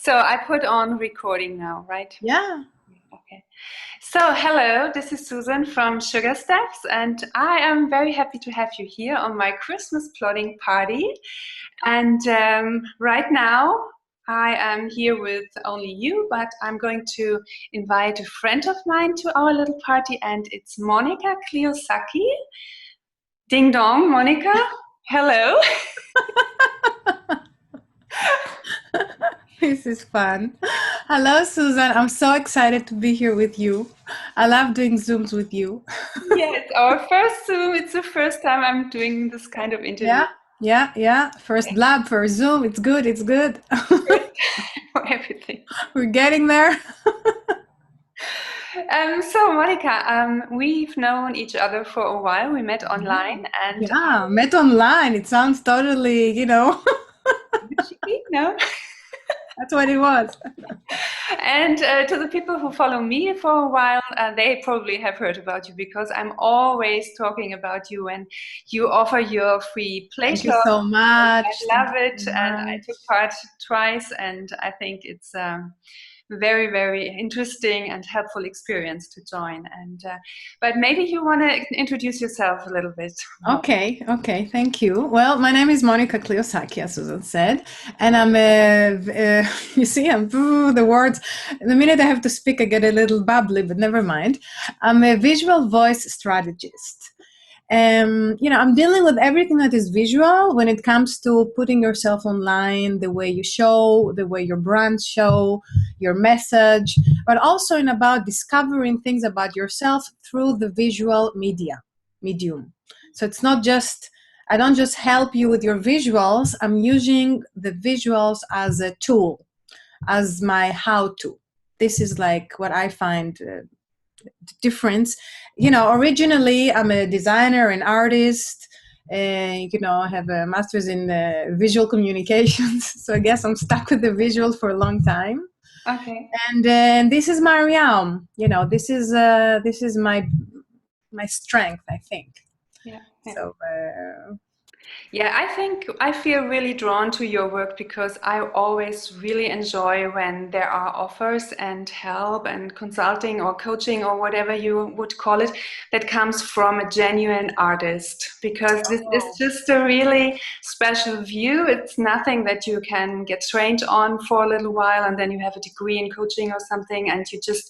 So I put on recording now, right? Yeah. Okay. So hello, this is Susan from Sugar Steps, and I am very happy to have you here on my Christmas plotting party. And right now I am here with only you, but I'm going to invite a friend of mine to our little party, and it's Monicka, Clio, Sakki. Ding dong, Monicka. Hello. This is fun. Hello, Susan. I'm so excited to be here with you. I love doing Zooms with you. Yeah, it's our first Zoom. It's the first time I'm doing this kind of interview. Yeah. First blab, first Zoom. It's good. It's good. First for everything. We're getting there. So Monicka, we've known each other for a while. We met online, and Yeah, met online. It sounds totally, no. that's what it was. And to the people who follow me for a while, they probably have heard about you because I'm always talking about you and you offer your free play Thank you shop. so much. I Thank love you it, so and I took much. part twice, and I think it's very, very interesting and helpful experience to join. And but maybe you want to introduce yourself a little bit more. Okay, thank you. Well, my name is Monicka Sakki, as Susan said, and I'm you see, the words, the minute I have to speak, I get a little bubbly, but never mind. I'm a visual voice strategist. I'm dealing with everything that is visual when it comes to putting yourself online, the way you show, the way your brands show, your message, but also in about discovering things about yourself through the visual medium. So it's not just, I don't just help you with your visuals, I'm using the visuals as a tool, as my how-to. This is like what I find the difference. Originally I'm a designer, an artist, I have a master's in visual communications. So I guess I'm stuck with the visuals for a long time. Okay. And this is my realm. This is my strength, I think. Yeah. So Yeah, I think I feel really drawn to your work because I always really enjoy when there are offers and help and consulting or coaching or whatever you would call it that comes from a genuine artist, because this is just a really special view. It's nothing that you can get trained on for a little while and then you have a degree in coaching or something and you just,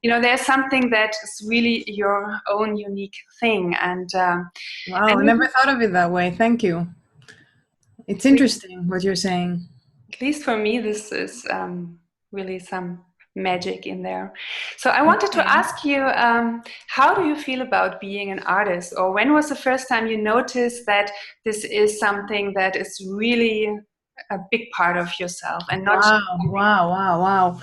there's something that is really your own unique thing. And wow, I never thought of it that way. Thank you. It's interesting what you're saying. At least for me, this is really some magic in there. So I wanted to ask you, how do you feel about being an artist? Or when was the first time you noticed that this is something that is really a big part of yourself and not Wow.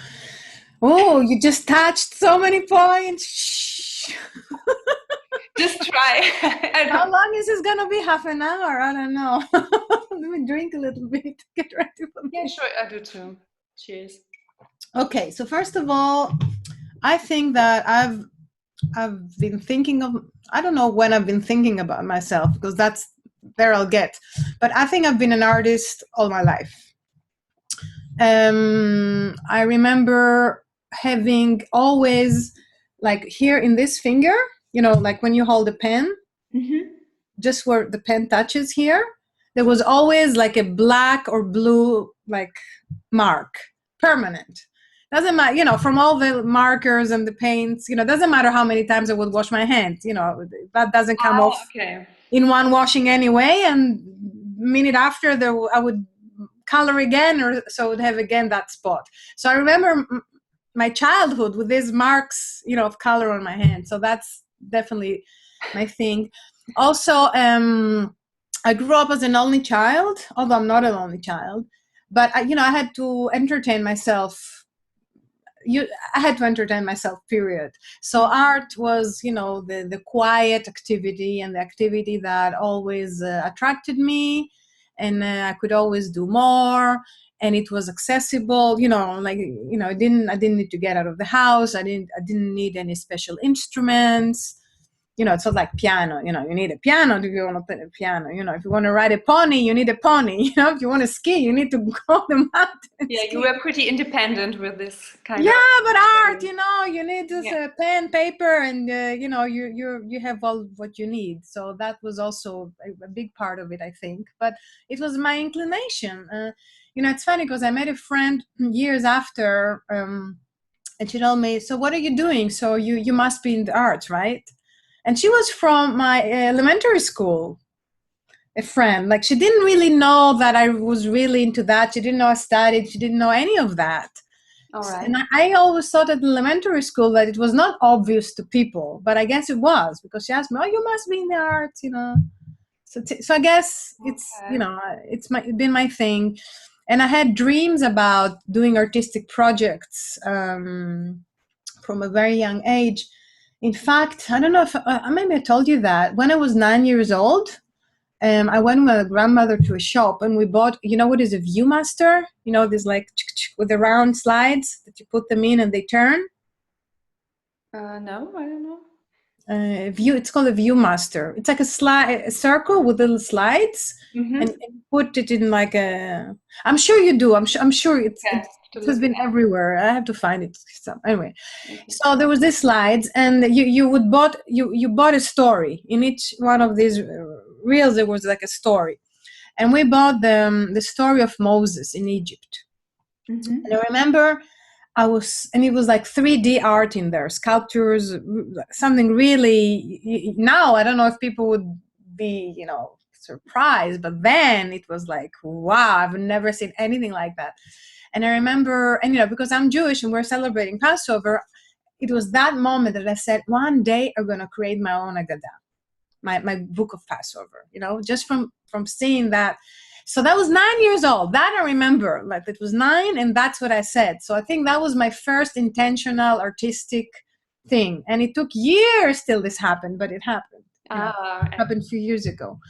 Oh, you just touched so many points. Just try. How long is this gonna be? Half an hour? I don't know. Let me drink a little bit. Get ready for me. Yeah, sure, I do too. Cheers. Okay, so first of all, I think that I've been thinking of, I don't know when I've been thinking about myself, because that's there I'll get. But I think I've been an artist all my life. I remember having always, like here in this finger, like when you hold a pen, just where the pen touches here, there was always like a black or blue like mark, permanent. Doesn't matter, from all the markers and the paints, doesn't matter how many times I would wash my hands, that doesn't come off in one washing anyway. And minute after I would color again, or so I would have again that spot. So I remember my childhood with these marks, of color on my hand. So that's definitely my thing. Also, I grew up as an only child, although I'm not an only child, but I had to entertain myself. I had to entertain myself, period. So art was, the quiet activity and the activity that always attracted me, and I could always do more. And it was accessible, I didn't need to get out of the house. I didn't need any special instruments. it's sort of like piano. You need a piano if you want to play the piano. If you want to ride a pony, you need a pony. If you want to ski, you need to go on the mountain. Yeah, you were pretty independent with this kind yeah, of. but art, you need this Yeah. pen, paper, and you have all what you need. So that was also a big part of it, I think. But it was my inclination. It's funny because I met a friend years after, and she told me, "So what are you doing? So you must be in the arts, right?" And she was from my elementary school. A friend, like, she didn't really know that I was really into that. She didn't know I studied. She didn't know any of that. All right. And I always thought at elementary school that it was not obvious to people, but I guess it was, because she asked me, "Oh, you must be in the arts, So I guess it's been my thing, and I had dreams about doing artistic projects from a very young age. In fact, I don't know if maybe I told you that when I was 9 years old. I went with my grandmother to a shop and we bought, what is a Viewmaster? These like with the round slides that you put them in and they turn. No, I don't know. It's called a Viewmaster. It's like a circle with little slides, and put it in like a. I'm sure you do. I'm sure it has been everywhere. I have to find it. Anyway, so there was these slides, and you bought a story in each one of these reels. There was like a story, and we bought the story of Moses in Egypt. And I remember and it was like 3D art in there, sculptures, something really. Now I don't know if people would be surprised, but then it was like, wow, I've never seen anything like that. And I remember, and because I'm Jewish and we're celebrating Passover, it was that moment that I said, one day I'm going to create my own Agadah, my book of Passover, just from seeing that. So that was 9 years old. That I remember, like it was 9, and that's what I said. So I think that was my first intentional artistic thing. And it took years till this happened, but it happened. It happened a few years ago.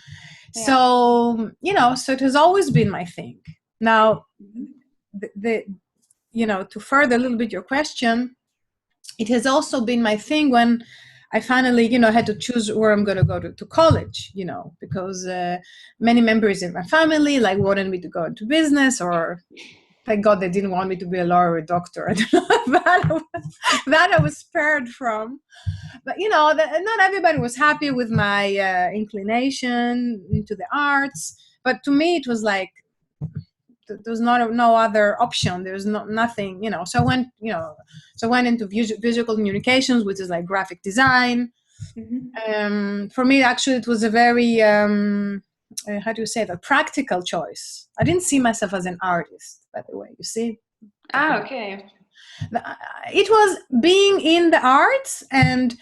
Yeah. So, so it has always been my thing. Now, to further a little bit your question, it has also been my thing when I finally, had to choose where I'm going to go to college, because many members in my family wanted me to go into business, or thank God they didn't want me to be a lawyer or a doctor. I don't know that I was spared from. But, not everybody was happy with my inclination into the arts. But to me, it was like, there's no other option. There's nothing, So I went into visual communications, which is like graphic design. For me, actually, it was a very how do you say that, practical choice. I didn't see myself as an artist, by the way. You see? Okay. It was being in the arts and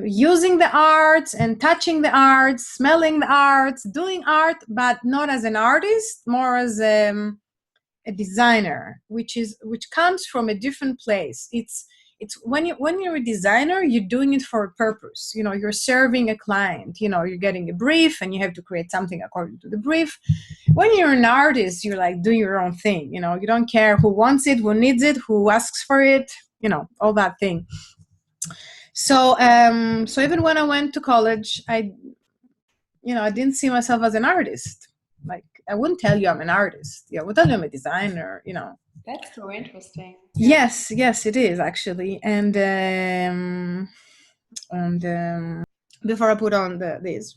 using the arts and touching the arts, smelling the arts, doing art, but not as an artist, more as a designer, which comes from a different place. It's when you're a designer, you're doing it for a purpose. You're serving a client. You're getting a brief and you have to create something according to the brief. When you're an artist, you're like doing your own thing. You don't care who wants it, who needs it, who asks for it. All that thing. So even when I went to college, I didn't see myself as an artist. Like, I wouldn't tell you I'm an artist. I would tell you I'm a designer, That's so interesting. Yes, it is actually. And before I put on this,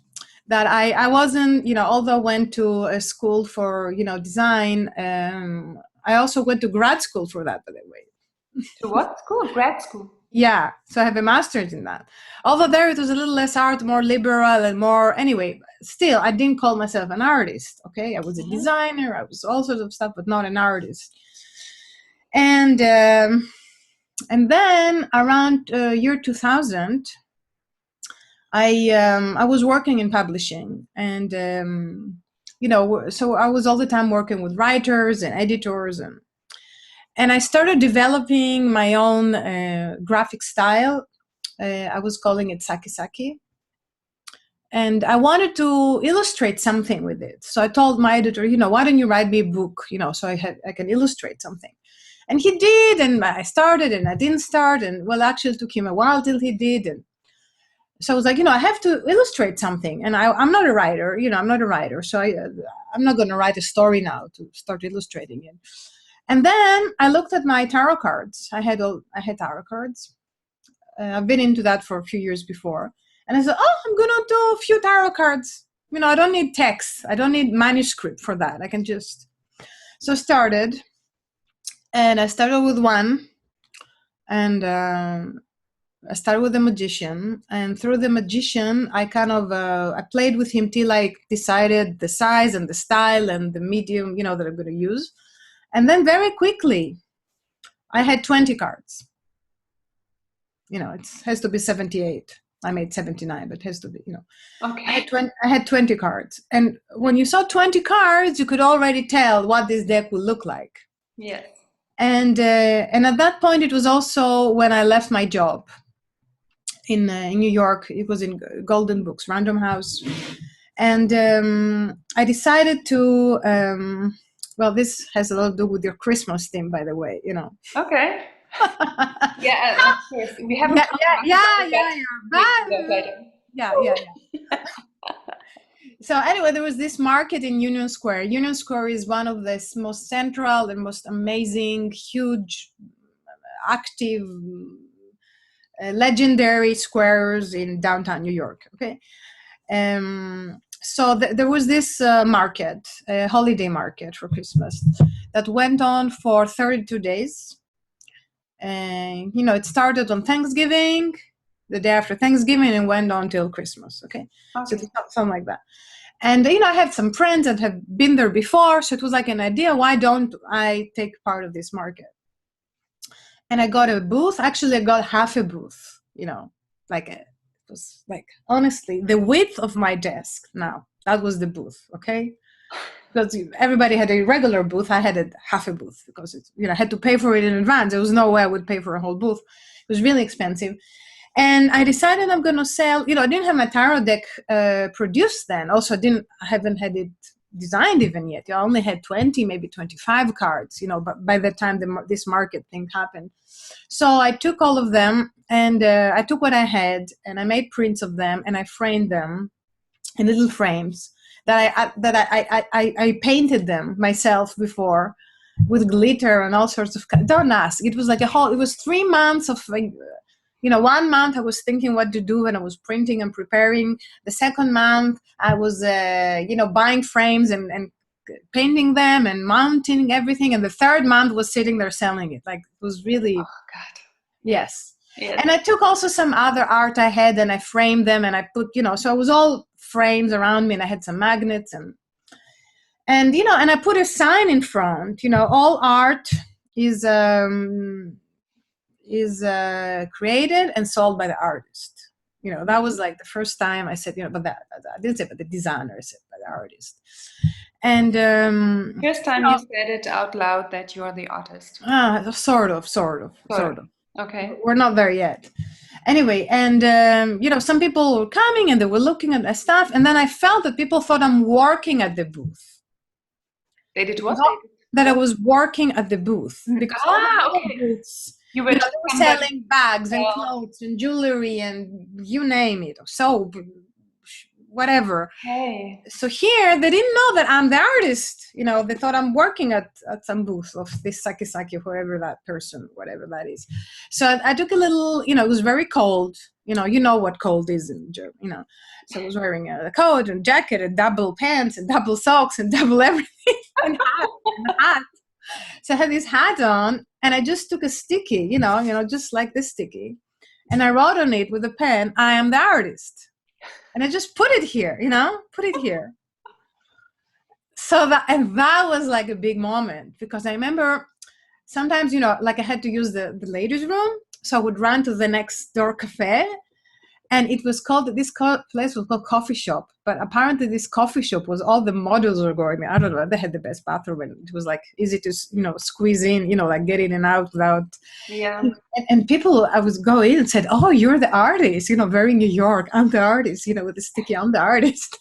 that I wasn't, although I went to a school for, design, I also went to grad school for that, by the way. To what school? Grad school? Yeah, so I have a master's in that. Although there it was a little less art, more liberal and more, anyway, still, I didn't call myself an artist, okay? I was a designer, I was all sorts of stuff, but not an artist. And then around year 2000, I was working in publishing, and, so I was all the time working with writers and editors, and I started developing my own graphic style. I was calling it Sakki. And I wanted to illustrate something with it. So I told my editor, why don't you write me a book, so I can illustrate something. And he did, and I started, and I didn't start. And, well, actually it took him a while till he did. So I was like, I have to illustrate something, and I'm not a writer. I'm not a writer, so I'm not going to write a story now to start illustrating it. And then I looked at my tarot cards. I had tarot cards. I've been into that for a few years before, and I said, oh, I'm going to do a few tarot cards. I don't need text. I don't need manuscript for that. I can just. So I started with one, and I started with the magician, and through the magician, I kind of I played with him till I decided the size and the style and the medium, that I'm going to use. And then very quickly, I had 20 cards. It has to be 78. I made 79, but it has to be, Okay. I had 20 cards. And when you saw 20 cards, you could already tell what this deck would look like. Yes. And at that point, it was also when I left my job in New York. It was in Golden Books, Random House. And I decided to, well, this has a lot to do with your Christmas theme, by the way, Okay. Yeah, of course. We haven't yeah. So anyway, there was this market in Union Square. Union Square is one of the most central and most amazing, huge, active, legendary squares in downtown New York. Okay. So there was this market, a holiday market for Christmas, that went on for 32 days. And, it started on Thanksgiving, the day after Thanksgiving, and went on till Christmas. Okay. So it's something like that. And, I had some friends that have been there before. So it was like an idea, why don't I take part of this market? And I got a booth. Actually, I got half a booth, it was like, honestly, the width of my desk now, that was the booth, okay? Because everybody had a regular booth. I had half a booth because I had to pay for it in advance. There was no way I would pay for a whole booth. It was really expensive. And I decided I'm going to sell, I didn't have my tarot deck produced then. Also, I haven't had it designed even yet. I only had 20, maybe 25 cards, but by the time this market thing happened. So I took all of them, and I took what I had, and I made prints of them, and I framed them in little frames that I painted them myself before with glitter and all sorts of. Don't ask. It was like it was 3 months of 1 month I was thinking what to do and I was printing and preparing. The second month I was buying frames and painting them and mounting everything. And the third month was sitting there selling it. Like, it was really. Oh God. Yes. And I took also some other art I had and I framed them and I put, so it was all frames around me, and I had some magnets and I put a sign in front, all art is created and sold by the artist. That was like the first time I said, but that I didn't say by the designer, I said by the artist. And first time you said it out loud that you are the artist. Sort of. Okay. We're not there yet. Anyway, and some people were coming and they were looking at the stuff, and then I felt that people thought I'm working at the booth. They did what? That I was working at the booth, because okay. Booths, they were selling bags and clothes and jewelry and you name it, soap, whatever. Okay. So here they didn't know that I'm the artist. They thought I'm working at some booth of this Sakki, whoever that person, whatever that is. So I took a little, it was very cold. You know what cold is in Germany, So I was wearing a coat and jacket and double pants and double socks and double everything and hat. So I had this hat on and I just took a sticky, just like this sticky. And I wrote on it with a pen, I am the artist. And I just put it here, put it here. So that was like a big moment, because I remember sometimes, like I had to use the ladies' room. So I would run to the next door cafe, and it was called, this place was called Coffee Shop. But apparently this coffee shop was, all the models were going, I don't know, they had the best bathroom, and it was like easy to, squeeze in, like get in and out without. Yeah. And people, I was go in and said, oh, you're the artist, very New York, I'm the artist, with the sticky, I'm the artist.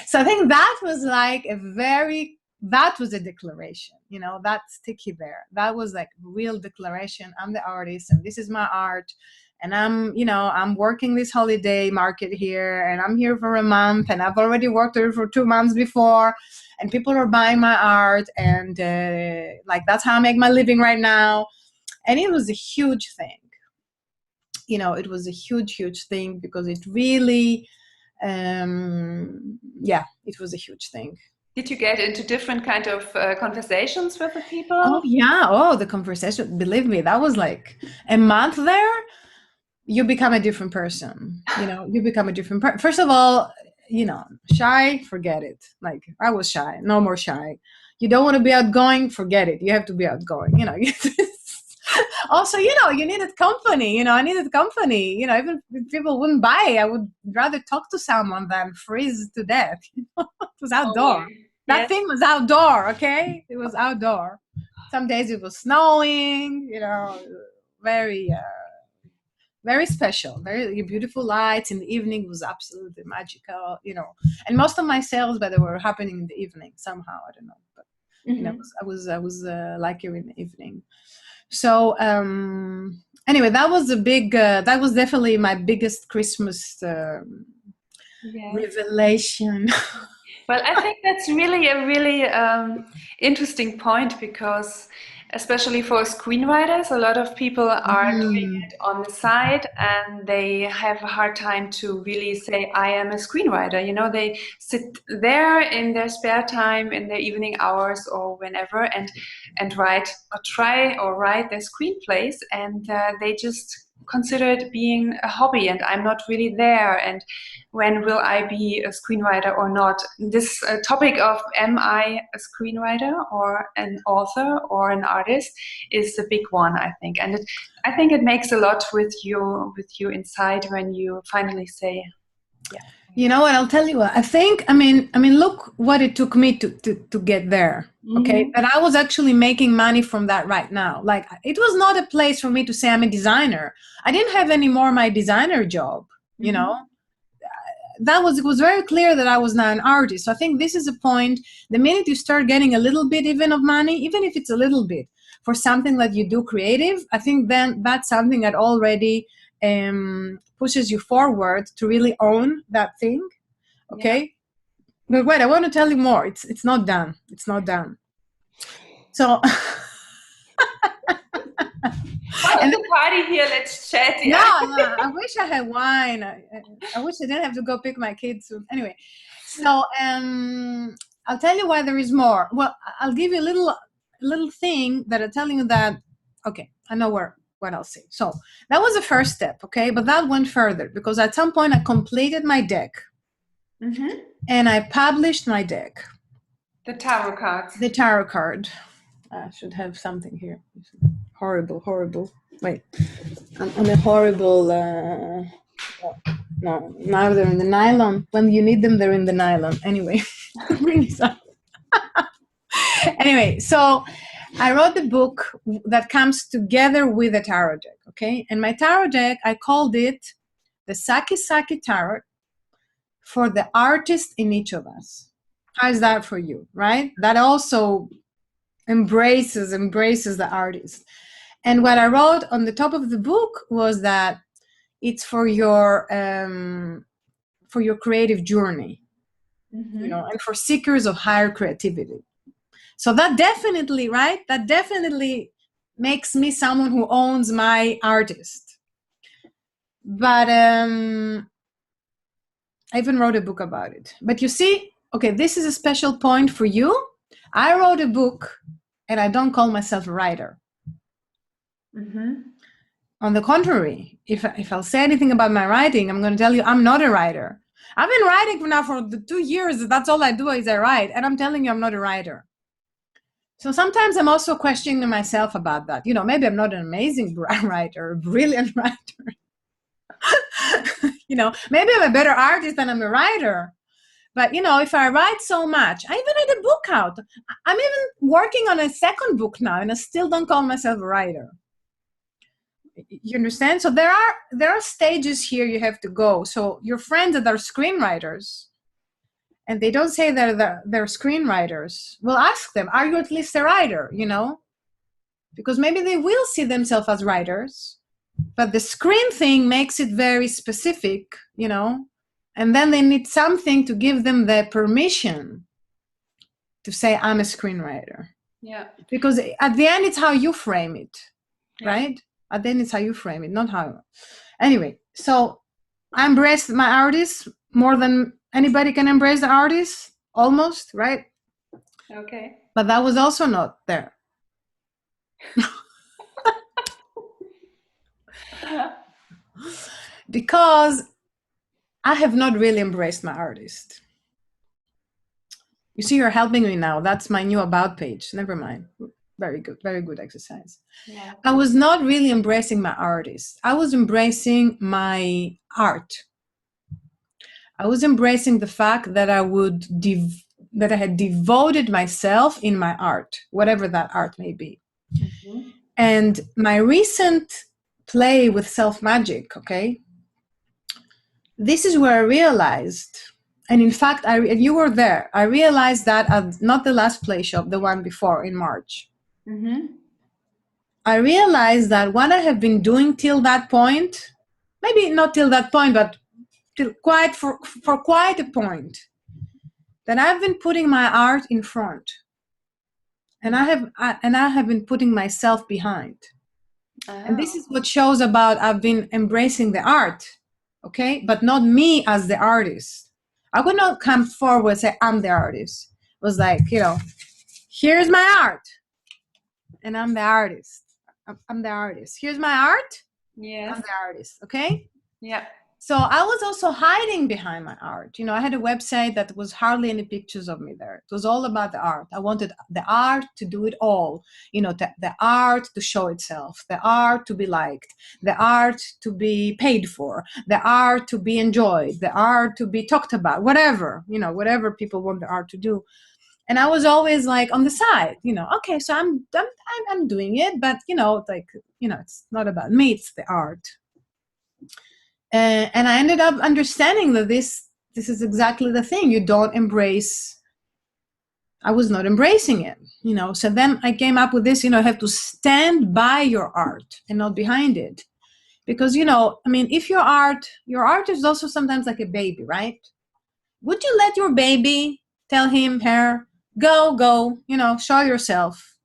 So I think that was like a very that was a declaration, you know, that sticky there. That was like real declaration. I'm the artist and this is my art. And I'm, you know, I'm working this holiday market here and I'm here for a month and I've already worked there for 2 months before and people are buying my art and like that's how I make my living right now. And it was a huge thing. You know, it was a huge thing because it really, yeah, it was a huge thing. Did you get into different kind of conversations with the people? Oh yeah, oh the conversation, believe me, that was like a month there. You become a different person, you know, you become a different person. First of all, you know, shy, forget it. Like I was shy, no more shy. You don't want to be outgoing, forget it. You have to be outgoing, you know. Also, you know, you needed company, you know, I needed company, you know, even if people wouldn't buy, I would rather talk to someone than freeze to death. It was outdoor. That thing was outdoor, okay? It was outdoor. Some days it was snowing, you know, very very special, very beautiful lights in the evening was absolutely magical, you know. And most of my sales, by the way, were happening in the evening somehow. I don't know, but you know, I was luckier in the evening. So anyway, that was a big. That was definitely my biggest Christmas revelation. Well, I think that's really a really interesting point because especially for screenwriters, a lot of people are doing it on the side and they have a hard time to really say, I am a screenwriter. You know, they sit there in their spare time, in their evening hours or whenever and write or try or write their screenplays and they just consider it being a hobby and I'm not really there and when will I be a screenwriter or not? This topic of am I a screenwriter or an author or an artist is a big one, I think, and I think it makes a lot with you inside when you finally say, yeah. You know what? I'll tell you what. I think. I mean, look what it took me to get there. Okay, but I was actually making money from that right now. Like, it was not a place for me to say I'm a designer. I didn't have any more my designer job. You know, it was very clear that I was not an artist. So I think this is a point. The minute you start getting a little bit even of money, even if it's a little bit for something that you do creative, I think then that's something that already pushes you forward to really own that thing. Okay. But wait, I want to tell you more. It's not done. It's not done. So and the party here, let's chat. Yeah, I wish I had wine. I wish I didn't have to go pick my kids. Anyway, so I'll tell you why there is more. Well, I'll give you a little thing that I'm telling you that, okay, I know what I'll say. So that was the first step, okay? But that went further because at some point I completed my deck and I published my deck. The tarot cards. The tarot card. I should have something here. Horrible. Wait, I'm a horrible. No, now they're in the nylon. When you need them, they're in the nylon. Anyway, bring this up. Anyway, so I wrote the book that comes together with a tarot deck. Okay, and my tarot deck, I called it the Sakki Tarot for the artist in each of us. How's that for you, right? That also embraces the artist. And what I wrote on the top of the book was that it's for your creative journey, you know, and for seekers of higher creativity. So that definitely, right? That definitely makes me someone who owns my artist. But I even wrote a book about it. But you see, okay, this is a special point for you. I wrote a book and I don't call myself a writer. On the contrary, if I'll say anything about my writing, I'm going to tell you I'm not a writer. I've been writing now for the 2 years. That's all I do is I write. And I'm telling you, I'm not a writer. So sometimes I'm also questioning myself about that. You know, maybe I'm not an amazing writer, a brilliant writer. You know, maybe I'm a better artist than I'm a writer. But, you know, if I write so much, I even had a book out. I'm even working on a second book now, and I still don't call myself a writer. You understand? So there are stages here you have to go. So your friends that are screenwriters, and they don't say they're screenwriters, we'll ask them, are you at least a writer? Because maybe they will see themselves as writers, but the screen thing makes it very specific, and then they need something to give them the permission to say, I'm a screenwriter. Yeah. Because at the end, it's how you frame it, right? At the end, it's how you frame it, not how. Anyway, so I embrace my artists more than anybody can embrace the artist, almost, right? Okay. But that was also not there. Because I have not really embraced my artist. You see, you're helping me now. That's my new about page. Never mind. Very good exercise. Yeah. I was not really embracing my artist. I was embracing my art. I was embracing the fact that I had devoted myself in my art, whatever that art may be. Mm-hmm. And my recent play with self-magic, okay, this is where I realized, and in fact, you were there, I realized that at not the last play shop, the one before in March. Mm-hmm. I realized that what I have been doing till that point, maybe not till that point, but for quite a point, that I've been putting my art in front, and I have been putting myself behind. Oh. And this is what shows about I've been embracing the art, okay, but not me as the artist. I would not come forward and say I'm the artist. It was like, here's my art, and I'm the artist. I'm the artist. Here's my art. Yes. I'm the artist. Okay. Yeah. So I was also hiding behind my art. I had a website that was hardly any pictures of me there. It was all about the art. I wanted the art to do it all. The art to show itself, the art to be liked, the art to be paid for, the art to be enjoyed, the art to be talked about, whatever, whatever people want the art to do. And I was always like on the side, okay, so I'm doing it, but it's not about me, it's the art. And I ended up understanding that this is exactly the thing. You don't embrace. I was not embracing it, So then I came up with this, you have to stand by your art and not behind it. Because, if your art is also sometimes like a baby, right? Would you let your baby tell him, her, go, show yourself,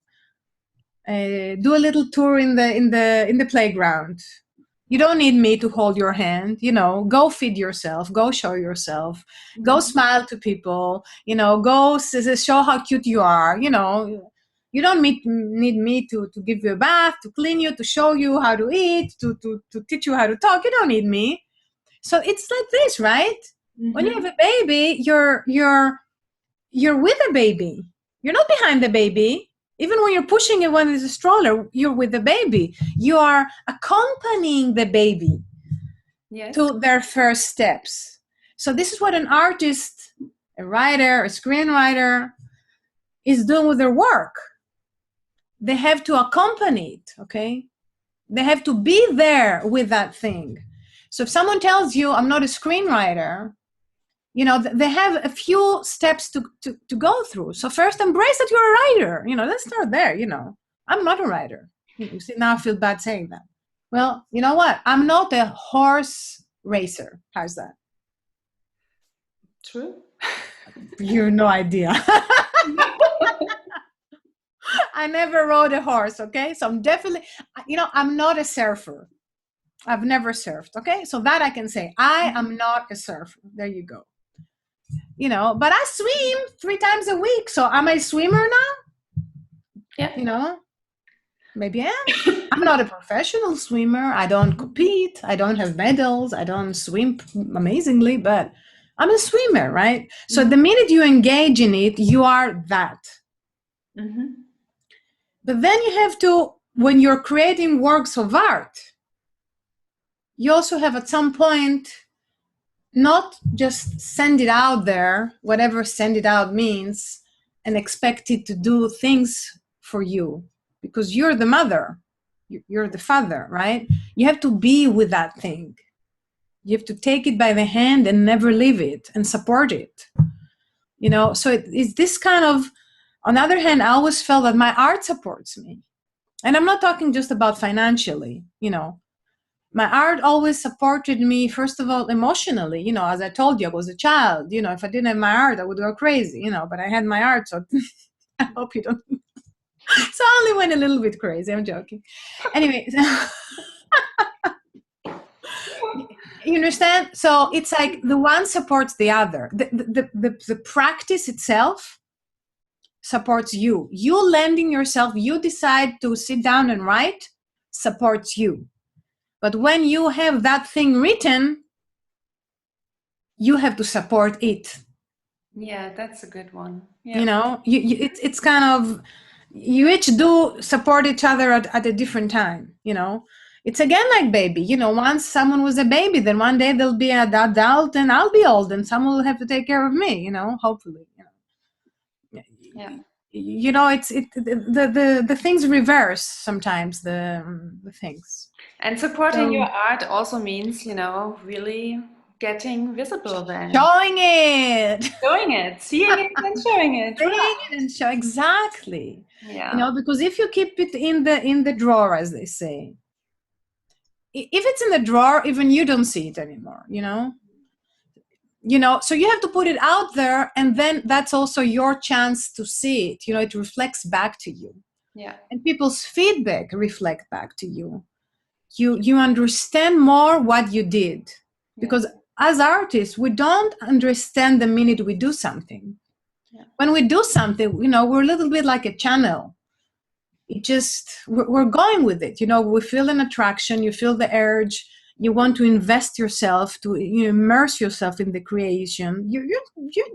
do a little tour in the playground? You don't need me to hold your hand, go feed yourself, go show yourself, mm-hmm. Go smile to people, go show how cute you are, you don't need me to give you a bath, to clean you, to show you how to eat, to teach you how to talk. You don't need me. So it's like this, right? Mm-hmm. When you have a baby, you're with the baby. You're not behind the baby. Even when you're pushing it when it's a stroller, you're with the baby. You are accompanying the baby, yes, to their first steps. So this is what an artist, a writer, a screenwriter is doing with their work. They have to accompany it, okay? They have to be there with that thing. So if someone tells you, I'm not a screenwriter, they have a few steps to go through. So first, embrace that you're a writer. Let's start there. I'm not a writer. You see, now I feel bad saying that. Well, you know what? I'm not a horse racer. How's that? True. You have no idea. I never rode a horse, okay? So I'm definitely, I'm not a surfer. I've never surfed, okay? So that I can say. I am not a surfer. There you go. But I swim 3 times a week. So am I a swimmer now? Yeah. Maybe I am. I'm not a professional swimmer. I don't compete. I don't have medals. I don't swim amazingly, but I'm a swimmer, right? Mm-hmm. So the minute you engage in it, you are that. Mm-hmm. But then you have to, when you're creating works of art, you also have at some point not just send it out there, whatever send it out means, and expect it to do things for you, because you're the mother, you're the father, right? You have to be with that thing. You have to take it by the hand and never leave it and support it. So it's this kind of, on the other hand, I always felt that my art supports me. And I'm not talking just about financially, my art always supported me, first of all, emotionally. As I told you, I was a child. If I didn't have my art, I would go crazy, but I had my art. So I hope you don't. So I only went a little bit crazy. I'm joking. Anyway, you understand? So it's like the one supports the other. The practice itself supports you. You lending yourself, you decide to sit down and write, supports you. But when you have that thing written, you have to support it. Yeah, that's a good one. Yeah. It's kind of, you each do support each other at a different time. It's again like baby. Once someone was a baby, then one day they'll be an adult and I'll be old and someone will have to take care of me. Hopefully. Yeah. It's the things reverse sometimes, the things. And supporting your art also means, really getting visible then. Showing it. Showing it, seeing it and showing it. Seeing it and show, exactly. Yeah. Because if you keep it in the drawer, as they say, if it's in the drawer, even you don't see it anymore, so you have to put it out there, and then that's also your chance to see it. It reflects back to you. Yeah. And people's feedback reflect back to you. You understand more what you did. Because as artists, we don't understand the minute we do something. Yeah. When we do something, we're a little bit like a channel. We're going with it. We feel an attraction, you feel the urge, you want to invest yourself, to immerse yourself in the creation. You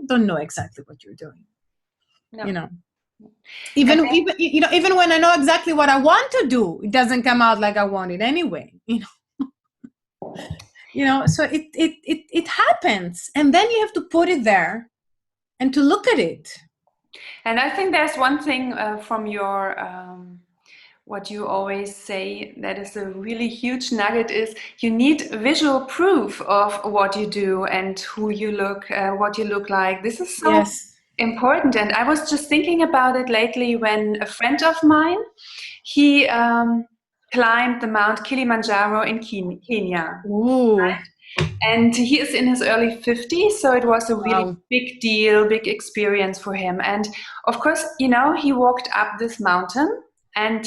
don't know exactly what you're doing. No. Even when I know exactly what I want to do, it doesn't come out like I want it anyway. So it happens, and then you have to put it there and to look at it. And I think there's one thing from your what you always say that is a really huge nugget is you need visual proof of what you do and who you look, what you look like. This is so important. And I was just thinking about it lately when a friend of mine, he climbed the Mount Kilimanjaro in Kenya. Ooh. Right? And he is in his early 50s, so it was a really big deal, big experience for him. And of course, he walked up this mountain, and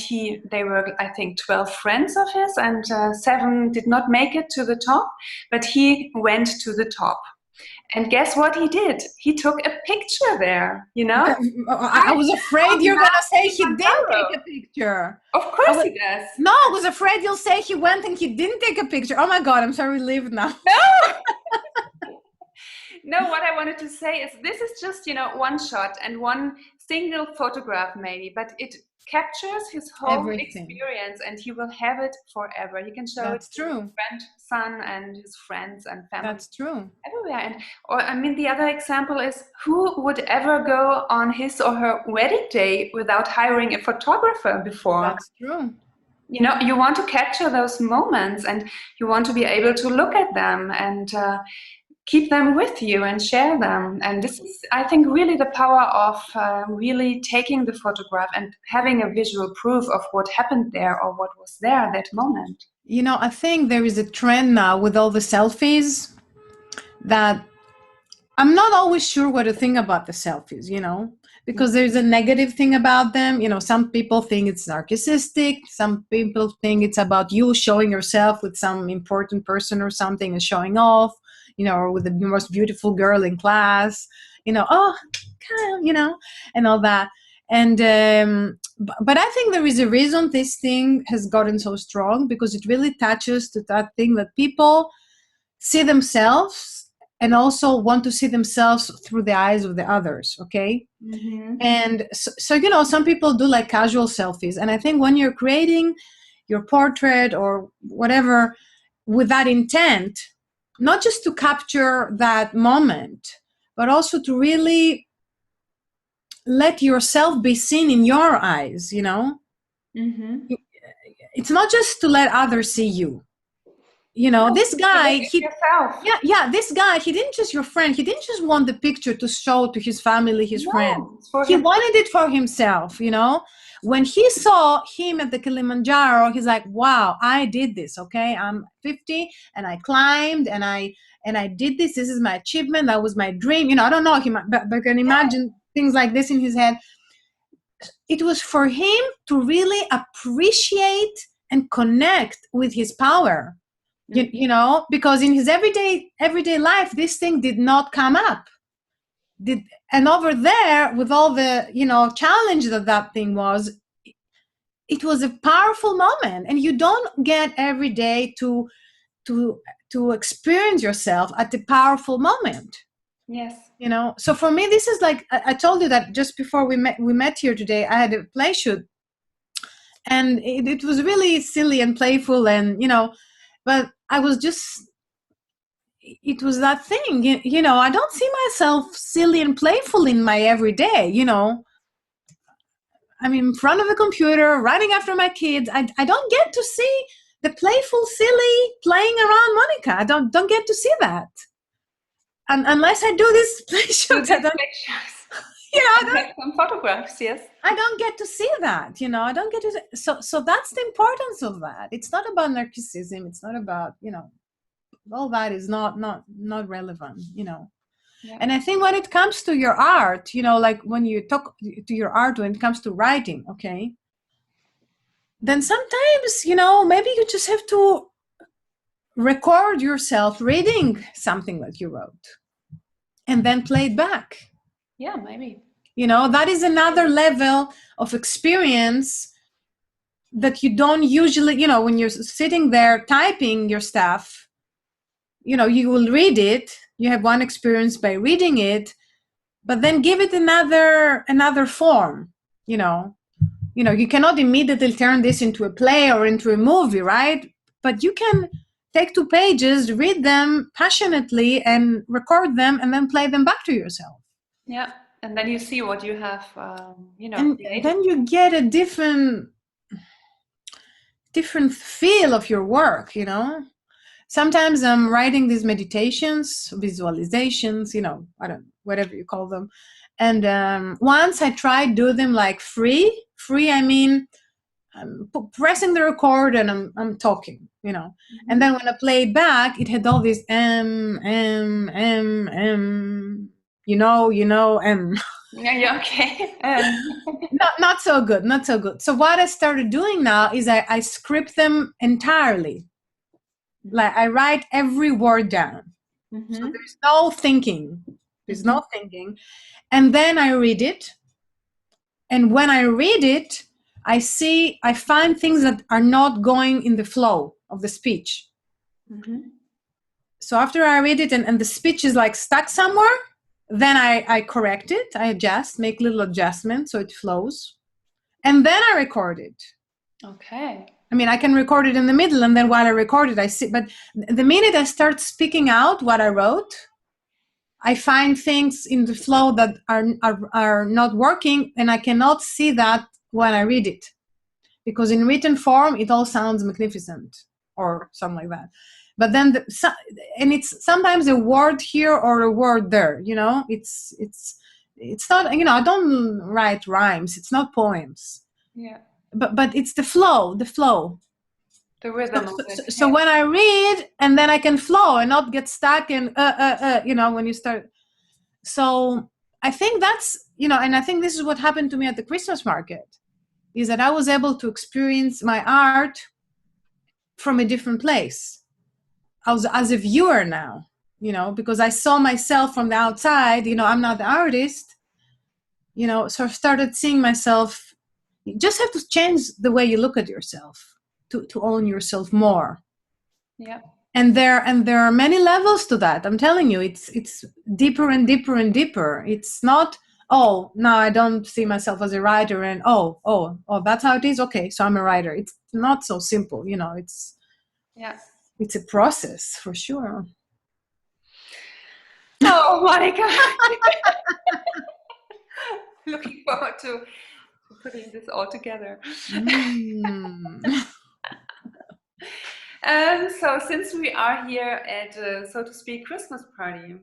they were, I think, 12 friends of his, and 7 did not make it to the top, but he went to the top. And guess what he did? He took a picture there, I was afraid you're going to say he didn't take a picture. Of course he does. No, I was afraid you'll say he went and he didn't take a picture. Oh my God, I'm so relieved now. No, what I wanted to say is this is just, one shot and one single photograph maybe, but it captures his whole experience, and he will have it forever. He can show it to his son and his friends and family. That's true. Everywhere. And the other example is, who would ever go on his or her wedding day without hiring a photographer before? That's true. You want to capture those moments, and you want to be able to look at them and keep them with you and share them. And this is, I think, really the power of really taking the photograph and having a visual proof of what happened there or what was there at that moment. I think there is a trend now with all the selfies that I'm not always sure what to think about the selfies, because there's a negative thing about them. Some people think it's narcissistic. Some people think it's about you showing yourself with some important person or something and showing off, or with the most beautiful girl in class, and all that. And but I think there is a reason this thing has gotten so strong, because it really touches to that thing that people see themselves and also want to see themselves through the eyes of the others. Okay. Mm-hmm. And so some people do like casual selfies, and I think when you're creating your portrait or whatever with that intent, not just to capture that moment, but also to really let yourself be seen in your eyes, Mm-hmm. It's not just to let others see you. You know, No, this to look guy, at yourself. this guy, he didn't just your friend. He didn't just want the picture to show to his family, his friend. No, it's for He him. wanted it for himself, you know. When he saw him at the Kilimanjaro, he's like, wow, I did this, okay? I'm 50 and I climbed and I did this. This is my achievement. That was my dream. You know, I don't know him, but I can imagine things like this in his head. It was for him to really appreciate and connect with his power. You know, because in his everyday life, this thing did not come up. And over there, with all the, you know, challenge that thing was, it was a powerful moment, and you don't get every day to experience yourself at the powerful moment. Yes. You know, so for me, this is like I told you that just before we met here today. I had a play shoot, and it was really silly and playful, and you know, but I was just, it was that thing, you know, I don't see myself silly and playful in my everyday, you know. I'm in front of a computer running after my kids. I don't get to see the playful, silly playing around Monicka. I don't get to see that. And unless I do this play shoot, I don't, you know, I take some photographs, yes. I don't get to see that, you know. I don't get to, so that's the importance of that. It's not about narcissism. It's not about, you know, all that is not relevant, you know. Yeah. And I think when it comes to your art, you know, like when you talk to your art, when it comes to writing, okay, then sometimes, you know, maybe you just have to record yourself reading something that you wrote and then play it back. Yeah, maybe. You know, that is another level of experience that you don't usually, you know, when you're sitting there typing your stuff, you know, you will read it. You have one experience by reading it, but then give it another form. You know, you cannot immediately turn this into a play or into a movie, right? But you can take 2 pages, read them passionately, and record them, and then play them back to yourself. Yeah, and then you see what you have, you know. And created. then you get a different feel of your work, you know. Sometimes I'm writing these meditations, visualizations, you know, I don't, whatever you call them. And once I tried do them like free, I mean, I'm pressing the record and I'm talking, you know. Mm-hmm. And then when I played back, it had all these you know, Yeah, okay. not so good. So what I started doing now is I script them entirely. Like I write every word down. Mm-hmm. So there's no thinking. And then I read it. And when I read it, I find things that are not going in the flow of the speech. Mm-hmm. So after I read it and the speech is like stuck somewhere, then I correct it, I adjust, make little adjustments so it flows. And then I record it. Okay. I mean, I can record it in the middle, and then while I record it, I see. But the minute I start speaking out what I wrote, I find things in the flow that are not working, and I cannot see that when I read it, because in written form it all sounds magnificent or something like that. But then and it's sometimes a word here or a word there. You know, it's not. You know, I don't write rhymes. It's not poems. Yeah. But it's the flow. The rhythm of it. So when I read, and then I can flow and not get stuck and you know, when you start. So I think that's, you know, and I think this is what happened to me at the Christmas market, is that I was able to experience my art from a different place. I was as a viewer now, you know, because I saw myself from the outside. You know, I'm not the artist, you know, so I started seeing myself. You just have to change the way you look at yourself to own yourself more. Yeah. And there are many levels to that. I'm telling you, it's deeper and deeper and deeper. It's not, oh, no, I don't see myself as a writer, and oh, that's how it is. Okay, so I'm a writer. It's not so simple, you know. It's a process for sure. Oh, Monicka. Looking forward to putting this all together. So since we are here at, so to speak, Christmas party,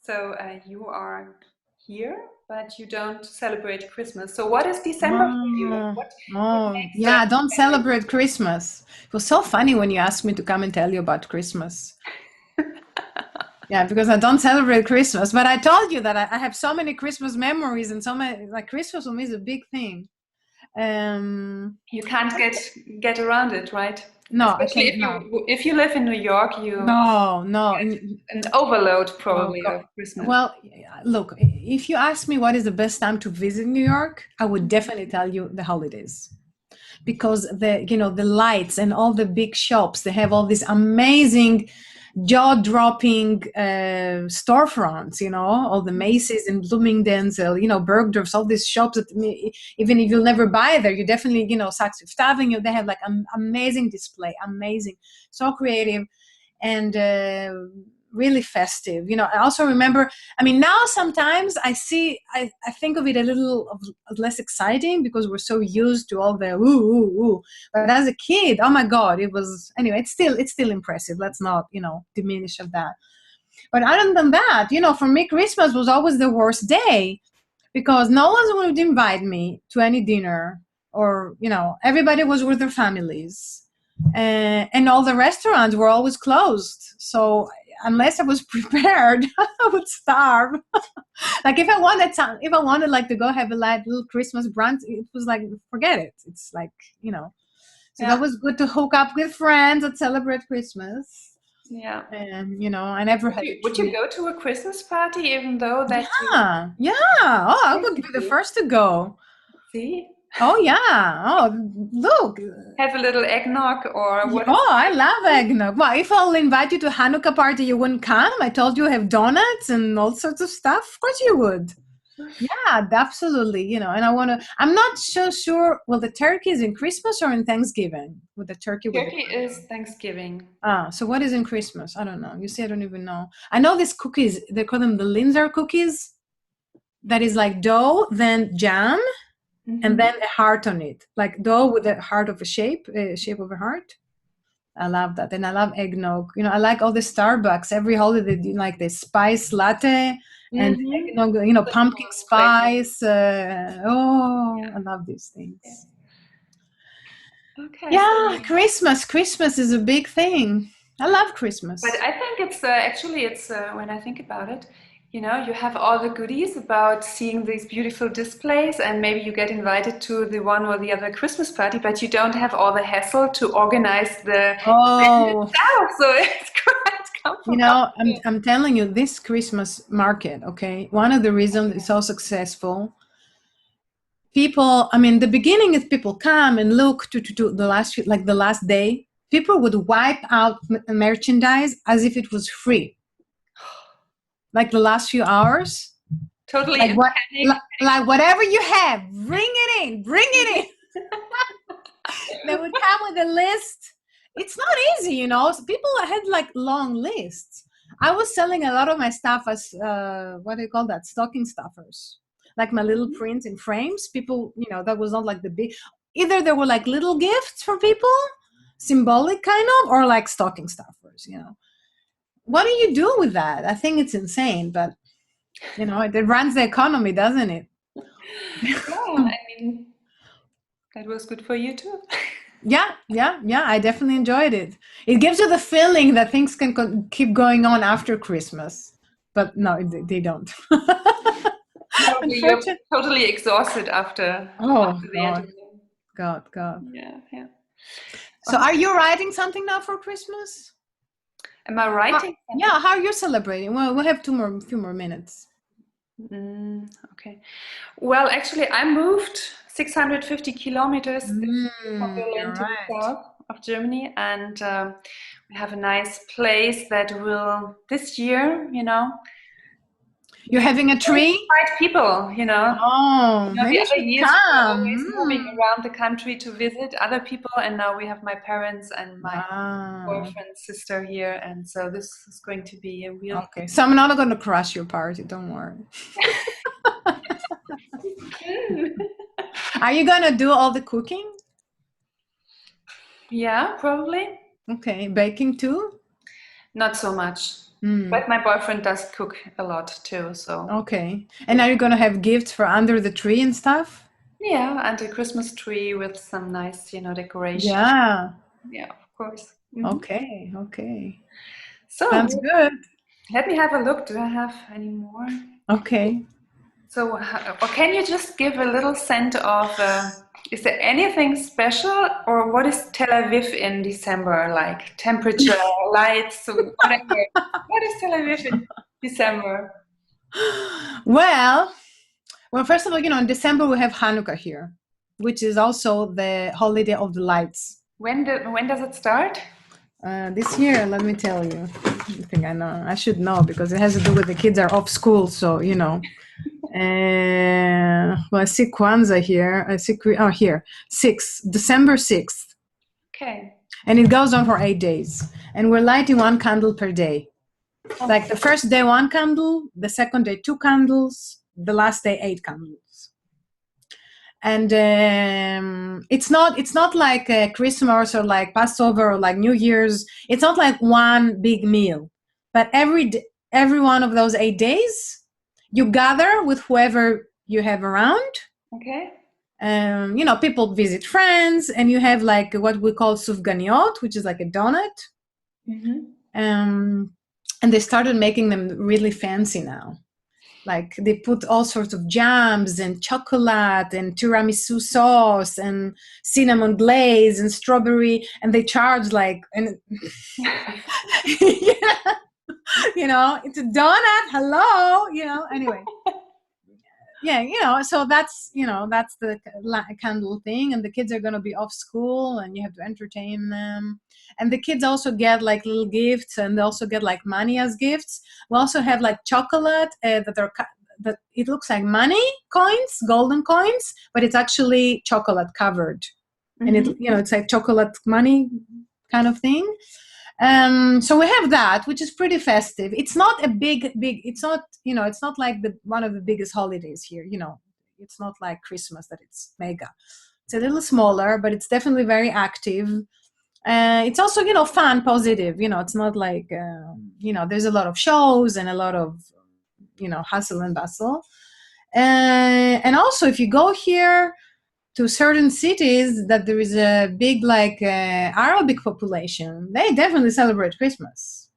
so you are here, but you don't celebrate Christmas. So what is December for you? What makes Yeah, I don't celebrate Christmas. It was so funny when you asked me to come and tell you about Christmas. Yeah, because I don't celebrate Christmas, but I told you that I have so many Christmas memories and so many, like Christmas for me is a big thing. You can't get around it, right? No, I Especially can't. No, if you live in New York, you no. an overload Oh, probably God. of Christmas. Well, look, if you ask me what is the best time to visit New York, I would definitely tell you the holidays. Because the lights and all the big shops, they have all these amazing jaw-dropping storefronts, all the Macy's and Bloomingdale's, Bergdorf's, all these shops that even if you'll never buy there, you definitely, Saks Fifth Avenue, they have like amazing display, amazing, so creative and really festive. I also remember, now sometimes I think of it a little less exciting because we're so used to all the ooh. But as a kid, oh my God, it was, anyway, it's still impressive. Let's not, diminish of that. But other than that, for me, Christmas was always the worst day because no one would invite me to any dinner or, everybody was with their families. And all the restaurants were always closed. So unless I was prepared, I would starve. Like if I wanted like to go have a little Christmas brunch, it was like, forget it. It's like, so that was good to hook up with friends and celebrate Christmas. Yeah. And, I never had Would you go to a Christmas party even though that Yeah. Oh, I would be the first to go. See? Oh, yeah. Oh, look. Have a little eggnog or what? Oh, I love eggnog. Well, if I'll invite you to a Hanukkah party, you wouldn't come? I told you I have donuts and all sorts of stuff. Of course you would. Yeah, absolutely. And I'm not so sure. Well, the turkey is in Christmas or in Thanksgiving? With the turkey. Turkey is Thanksgiving. So what is in Christmas? I don't know. You see, I don't even know. I know these cookies, they call them the Linzer cookies. That is like dough, then jam, and then a heart on it, like dough with a heart of a shape of a heart. I love that. And I love eggnog. I like all the Starbucks. Every holiday, like the spice latte and eggnog, pumpkin spice. I love these things. Okay. Yeah, so Christmas is a big thing. I love Christmas. But I think it's actually, when I think about it, you have all the goodies about seeing these beautiful displays and maybe you get invited to the one or the other Christmas party, but you don't have all the hassle to organize the itself. So it's quite comfortable. I'm telling you, this Christmas market, okay, one of the reasons it's so successful, people, the beginning is people come and look to the last day, people would wipe out merchandise as if it was free. Like the last few hours, totally like whatever you have, bring it in. They would come with a list. It's not easy, so people had like long lists. I was selling a lot of my stuff as what do you call that, stocking stuffers, like my little prints in frames. People, that was not like the big, either there were like little gifts for people, symbolic kind of, or like stocking stuffers. What do you do with that? I think it's insane, but it runs the economy, doesn't it? Yeah, that was good for you too. Yeah, I definitely enjoyed it. It gives you the feeling that things can keep going on after Christmas, but no, they don't. You're totally exhausted after. God. Yeah. So are you writing something now for Christmas? Am I writing? Yeah, how are you celebrating? Well, we'll have few more minutes. Okay. Well, actually, I moved 650 kilometers from Berlin to the south of Germany, and we have a nice place that will this year, You're having a tree? Invite people, Oh, maybe the other you years come. we were always moving around the country to visit other people, and now we have my parents and my boyfriend's sister here, and so this is going to be a real. Okay, so I'm not going to crush your party. Don't worry. Are you going to do all the cooking? Yeah, probably. Okay, baking too? Not so much. Mm. But my boyfriend does cook a lot too, so Okay. And are you gonna have gifts for under the tree and stuff? yeah, and a Christmas tree with some nice, decoration. Yeah. Yeah, of course. Okay. Okay. Sounds So good. let me have a look. Do I have any more? Okay. So, or can you just give a little scent of, is there anything special, or what is Tel Aviv in December like? Temperature, lights, whatever. What is Tel Aviv in December? Well, first of all, in December we have Hanukkah here, which is also the holiday of the lights. When does it start? This year, let me tell you. I think I know. I should know because it has to do with the kids are off school, so well, I see Kwanzaa here. I see here, December 6th, Okay. and it goes on for 8 days. And we're lighting one candle per day. Like the first day, one candle, the second day, two candles, the last day, 8 candles. And it's not like Christmas or like Passover or like New Year's. It's not like one big meal, but every one of those 8 days, you gather with whoever you have around. Okay. People visit friends, and you have like what we call sufganiot, which is like a donut. And they started making them really fancy now. Like they put all sorts of jams and chocolate and tiramisu sauce and cinnamon glaze and strawberry, and they charge like it's a donut. Hello, anyway. Yeah, so that's the candle thing, and the kids are going to be off school, and you have to entertain them, and the kids also get like little gifts, and they also get like money as gifts. We also have like chocolate that it looks like money coins, golden coins, but it's actually chocolate covered, and it's like chocolate money kind of thing. So we have that, which is pretty festive. It's not a big. It's not, it's not like one of the biggest holidays here. It's not like Christmas that it's mega. It's a little smaller, but it's definitely very active. It's also, fun, positive. It's not like, there's a lot of shows and a lot of, hustle and bustle. And also, if you go here to certain cities that there is a big Arabic population, they definitely celebrate Christmas.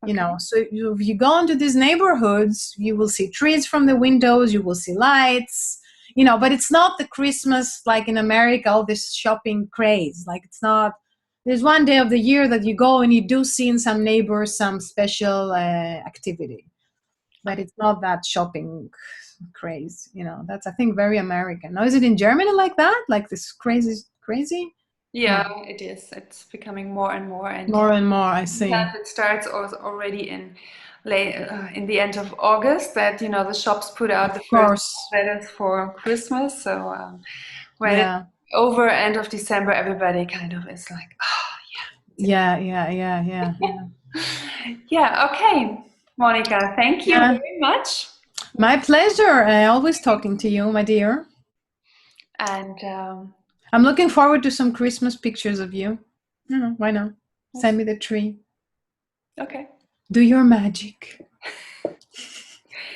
So if you go into these neighborhoods, you will see trees from the windows, you will see lights, but it's not the Christmas like in America, all this shopping craze. Like it's not. There's one day of the year that you go and you do see in some neighbors some special activity, but it's not that shopping craze. That's, I think, very American. Now, is it in Germany like that? Like this crazy? Yeah, it is. It's becoming more and more, and More and more, I see. it starts already in the end of August. That the shops put out the first letters for Christmas. So when it's over end of December, everybody kind of is like, oh yeah. Yeah. Okay, Monica, thank you very much. My pleasure. Always talking to you, my dear. And I'm looking forward to some Christmas pictures of you. Why not? Send me the tree. Okay. Do your magic.